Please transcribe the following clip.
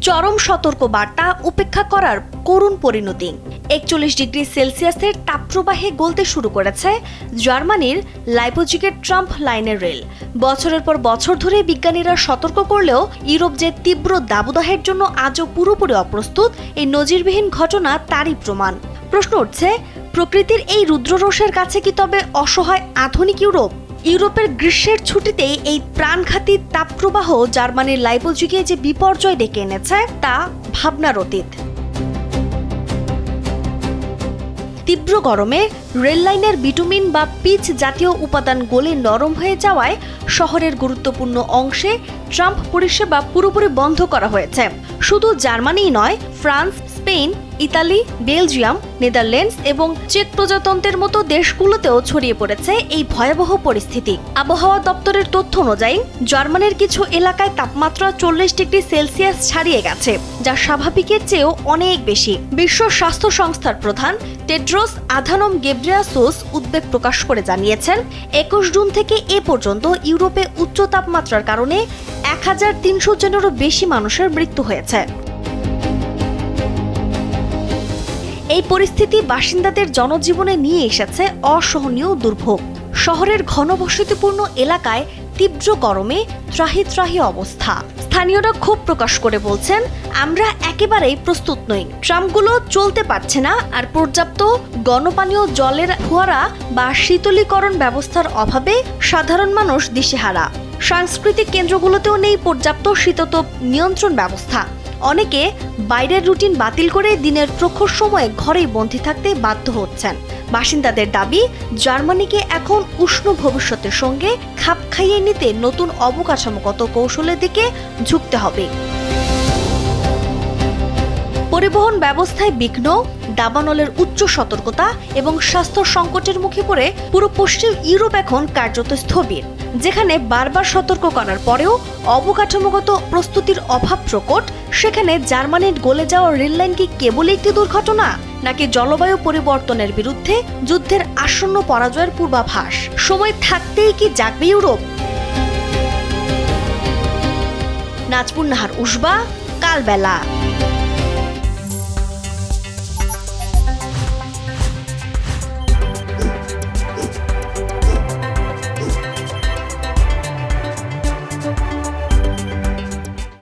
চরম সতর্ক বার্তা উপেক্ষা করার করুণ পরিণতি। 41 ডিগ্রি সেলসিয়াসের তাপপ্রবাহে গলতে শুরু করেছে জার্মানির লাইপজিগের ট্রাম্প লাইনের রেল। বছরের পর বছর ধরে বিজ্ঞানীরা সতর্ক করলেও ইউরোপ যে তীব্র দাবদাহের জন্য আজও পুরোপুরি অপ্রস্তুত, এই নজিরবিহীন ঘটনা তারই প্রমাণ। প্রশ্ন উঠছে, প্রকৃতির এই রুদ্ররোষের কাছে কি তবে অসহায় আধুনিক ইউরোপ? ইউরোপের গ্রীষ্মের ছুটিতেই এই প্রাণঘাতী তাপপ্রবাহ জার্মানির লাইপজিগে যে বিপর্যয় ডেকে এনেছে তা ভাবনার অতীত। তীব্র গরমে রেললাইনের বিটুমিন বা পিচ জাতীয় উপাদান গলে নরম হয়ে যাওয়ায় শহরের গুরুত্বপূর্ণ অংশে ট্রাম্প পরিষেবা পুরোপুরি বন্ধ করা হয়েছে। শুধু জার্মানিই নয়, France, Spain, Italy, Belgium, Netherlands এবং চেক প্রজাতন্ত্রের মতো দেশগুলোতেও ছড়িয়ে পড়েছে এই ভয়াবহ পরিস্থিতি। আবহাওয়া দপ্তরের তথ্য অনুযায়ী জার্মানির কিছু এলাকায় তাপমাত্রা 40 ডিগ্রি সেলসিয়াস ছাড়িয়ে গেছে, যা স্বাভাবিকের চেয়েও অনেক বেশি। বিশ্ব স্বাস্থ্য সংস্থার প্রধান টেড্রোস আধানম গেব্রেয়াসুস উদ্বেগ প্রকাশ করে জানিয়েছেন, 21 জুন থেকে এ পর্যন্ত ইউরোপে উচ্চ তাপমাত্রার কারণে 1300 জনেরও বেশি মানুষের মৃত্যু হয়েছে। এই পরিস্থিতি বাসিন্দাদের জনজীবনে নিয়ে এসেছে অসহনীয় দুর্ভোগ। শহরের ঘনবসতিপূর্ণ এলাকায় তীব্র গরমে ত্রাহি ত্রাহি অবস্থা। স্থানীয়রা ক্ষোভ প্রকাশ করে বলছেন, আমরা একেবারেই প্রস্তুত নই। ট্রামগুলো চলতে পারছে না, আর পর্যাপ্ত গণপানীয় জলের ফোয়ারা বা শীতলীকরণ ব্যবস্থার অভাবে সাধারণ মানুষ দিশেহারা। সাংস্কৃতিক কেন্দ্রগুলোতেও নেই পর্যাপ্ত শীততাপ নিয়ন্ত্রণ ব্যবস্থা। অনেকে বাইরের রুটিন বাতিল করে দিনের প্রখর সময়ে ঘরেই বন্দী থাকতে বাধ্য হচ্ছেন। বাসিন্দাদের দাবি, জার্মানিকে এখন উষ্ণ ভবিষ্যতের সঙ্গে খাপ খাইয়ে নিতে নতুন অবকাঠামোগত কৌশলের দিকে ঝুঁকতে হবে। পরিবহন ব্যবস্থায় বিঘ্ন, দাবানলের উচ্চ সতর্কতা এবং স্বাস্থ্য সংকটের মুখে পড়ে পুরো পশ্চিম ইউরোপ এখন কার্যত স্থবির। যেখানে বারবার সতর্ক করার পরেও অবকাঠামোগত প্রস্তুতির অভাব প্রকট, সেখানে জার্মানির গলে যাওয়া রেললাইন কি কেবল একটি দুর্ঘটনা, নাকি জলবায়ু পরিবর্তনের বিরুদ্ধে যুদ্ধের আসন্ন পরাজয়ের পূর্বাভাস? সময় থাকতেই কি জাগবে ইউরোপ? নাজপুর নাহার উসবা, কালবেলা।